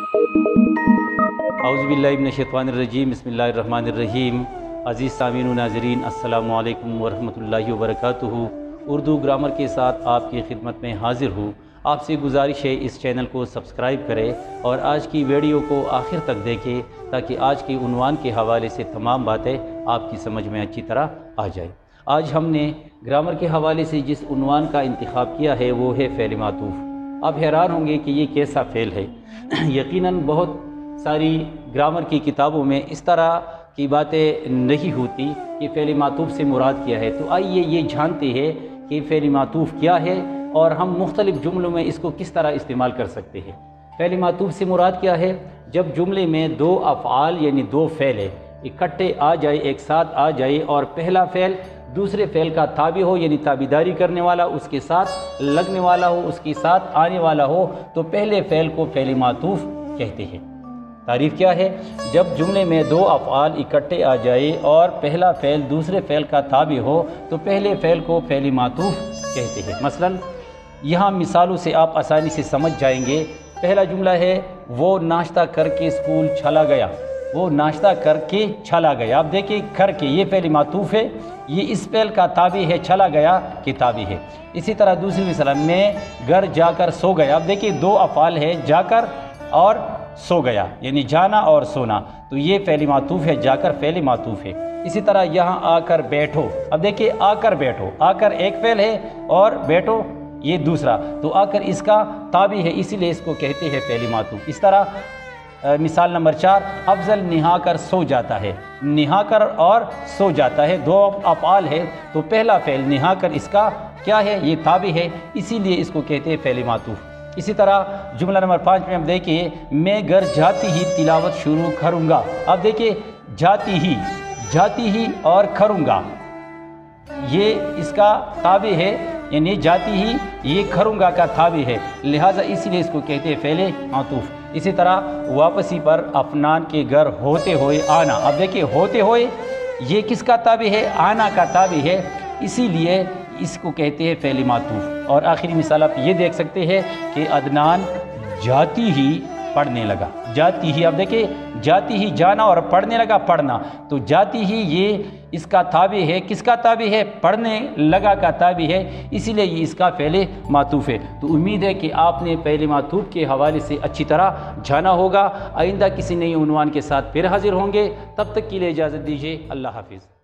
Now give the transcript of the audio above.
औज़ुबिल्लाहि मिनश्शैतानिर्रजीम बिस्मिल्लाहिर्रहमानिर्रहीम। अज़ीज़ सामीन व नाज़रीन, अस्सलामु अलैकुम वरहमतुल्लाहि वबरकातुहू। उर्दू ग्रामर के साथ आपकी खिदमत में हाज़िर हूँ। आपसे गुजारिश है इस चैनल को सब्सक्राइब करें और आज की वीडियो को आखिर तक देखें ताकि आज के उन्वान के हवाले से तमाम बातें आपकी समझ में अच्छी तरह आ जाए। आज हमने ग्रामर के हवाले से जिस उन्वान का इंतखाब किया है वो है फ़ेल मातूफ़। आप हैरान होंगे कि ये कैसा फ़ेल है। यकीनन बहुत सारी ग्रामर की किताबों में इस तरह की बातें नहीं होती कि फ़ेल मातूफ़ से मुराद क्या है। तो आइए ये जानते हैं कि फ़ेल मातूफ़ क्या है और हम मुख्तलिफ़ जुमलों में इसको किस तरह इस्तेमाल कर सकते हैं। फ़ेल मातूफ़ से मुराद क्या है? जब जुमले में दो अफ़आल यानी दो फ़ेल इकट्ठे आ जाए, एक साथ आ जाए और पहला फ़ेल दूसरे फ़ेल का ताबी हो यानी ताबीदारी करने वाला, उसके साथ लगने वाला हो, उसके साथ आने वाला हो, तो पहले फ़ेल को फ़ेल मातूफ़ कहते हैं। तारीफ़ क्या है? जब जुमले में दो अफ़आल इकट्ठे आ जाए और पहला फ़ेल दूसरे फ़ेल का ताबी हो तो पहले फ़ेल को फ़ेल मातूफ़ कहते हैं। मसलन यहाँ मिसालों से आप आसानी से समझ जाएंगे। पहला जुमला है वो नाश्ता करके स्कूल चला गया। वो नाश्ता करके चला गया। अब देखिए करके ये फ़ेल मातूफ़ है, ये इस फ़ेल का ताबी है, चला गया कि ताबी है। इसी तरह दूसरी मिसाल में घर जाकर सो गया। अब देखिए दो अफ़आल है, जाकर और सो गया यानी जाना और सोना, तो ये फ़ेल मातूफ़ है, जाकर फ़ेल मातूफ़ है। इसी तरह यहाँ आकर बैठो। अब देखिए आकर बैठो, आकर एक फ़ेल है और बैठो ये दूसरा, तो आकर इसका ताबी है, इसीलिए इसको कहते हैं फ़ेल मातूफ़। इस तरह मिसाल नंबर 4, अफजल नहा कर सो जाता है। नहा कर और सो जाता है, दो अफ़आल है, तो पहला फ़ेल नहा कर इसका क्या है? ये ताबी है, इसीलिए इसको कहते हैं फ़ेल मातूफ़। इसी तरह जुमला नंबर 5 में हम देखिए मैं घर जाती ही तिलावत शुरू करूँगा। अब देखिए जाती ही और करूँगा, ये इसका ताबी है यानी जाती ही, ये करूँगा का ताबी है, लिहाजा इसीलिए इसको कहते हैं फ़ेल मातूफ़। इसी तरह वापसी पर अफनान के घर होते हुए आना। अब देखिए होते हुए ये किसका ताबी है? आना का ताबी है, इसीलिए इसको कहते हैं फ़ेल मातूफ़। और आखिरी मिसाल आप ये देख सकते हैं कि अदनान जाती ही पढ़ने लगा। जाती ही, अब देखिए जाती ही जाना और पढ़ने लगा पढ़ना, तो जाती ही ये इसका ताबी है, किसका ताबी है? पढ़ने लगा का ताबी है, इसीलिए ये इसका फ़ेल मातूफ़ है। तो उम्मीद है कि आपने फ़ेल मातूफ़ के हवाले से अच्छी तरह जाना होगा। आइंदा किसी नई उन्वान के साथ फिर हाज़िर होंगे, तब तक के लिए इजाज़त दीजिए। अल्लाह हाफ़िज़।